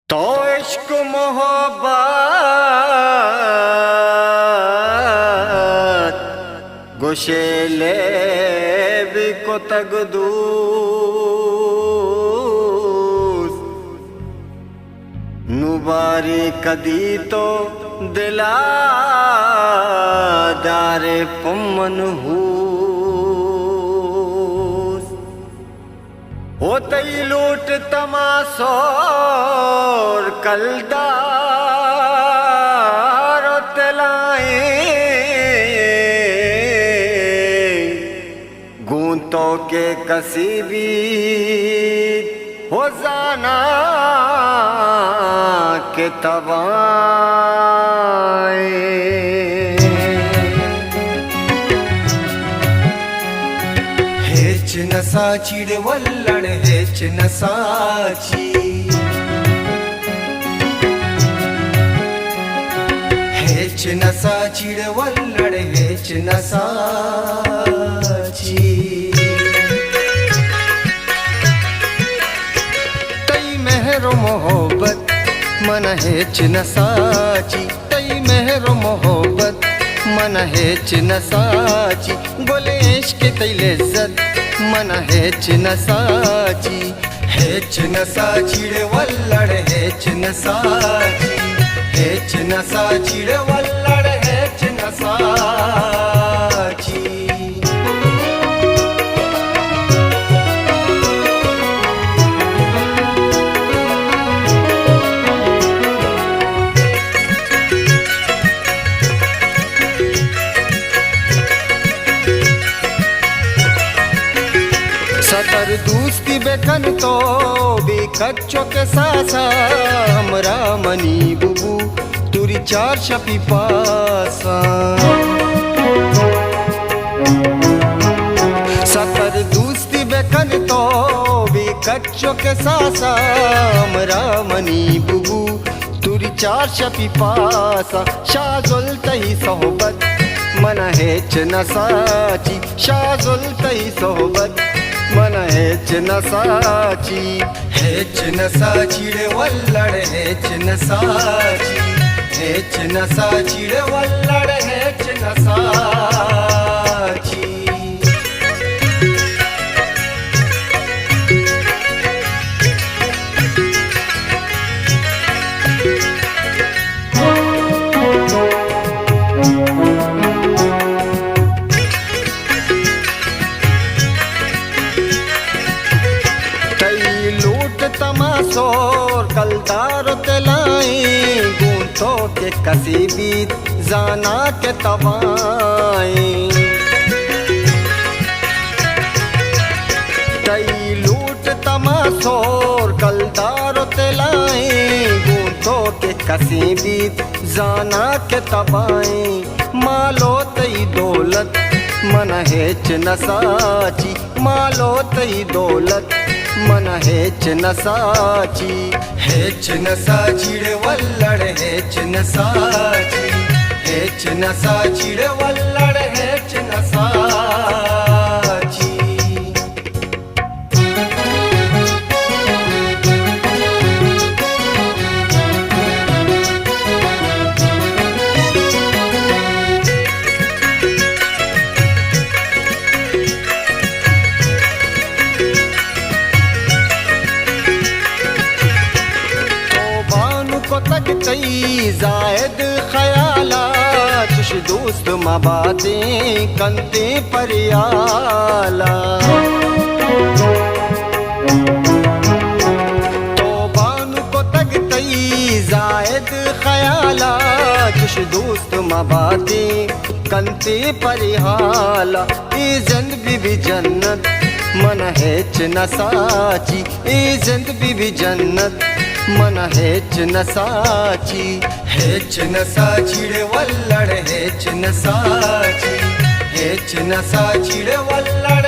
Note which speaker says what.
Speaker 1: तो इश्क मोहब्बत गोशेले भी को तगदूस नुबारी कदी तो दिला दारे पमन होतई लूट तमासोर कलदार तलाए गूंतों के कसीबी हो जाना के तबाए
Speaker 2: हेच नसा चिड़वल्लड़ हेच नसाची हेच नसा चिड़वल्लड़ हेच नसाची
Speaker 1: तई मेहरो मोहब्बत मन हेच नसाची तई मेहरो मोहब्बत मन हेच नसाची बोले इश्क तई लज्जत मन हेच नसाची
Speaker 2: हेच नसा चिड़वल्लड़ हेच नसाची हेच नसा चिड़वल्लड़ हेच नसाची
Speaker 1: सतर दोस्ती बेकन तो भी कच्चो के सासा हमरा मनी बुबू तुरी चार शपी पासा सतर दोस्ती बेकन तो भी कच्चो के सासा हमरा मनी बुबू तुरी चार शपी पासा शाजुल तही सोहबत मन हेच नसाची शाजुल तही सोहबत मन हेच नसाची
Speaker 2: हेच नसा चिड़वल्लड़ हेच नसाची हेच नसा चिड़वल्लड़ हेच नसाची
Speaker 1: तमासोर कलदार तलाई गूंथों के कसीबी जाना के तबाए तई लूट तमासोर कलदार तलाई गूंथों के कसीबी जाना के तबाए मालो तई दौलत मन हेच नसाची मालो तई दौलत मन हेच नसाची
Speaker 2: हेच नसा चिड़वल्लड़ हेच नसाची हेच नसा चिड़वल्लड़ हेच नसाची
Speaker 1: तई जायद ख्याला तुश दोस्त माँ बातें कंते परियाला तो बानु को तक तई जायद ख्याला तुश दोस्त माँ बातें कंते परिहाला ए जिंद भी जन्नत मन हेच नसाची ए जिंद भी जन्नत मन हेच नसाची
Speaker 2: हेच नसा चिड़वल्लड़ हेच नसाची हेच नसा चिड़वल्लड़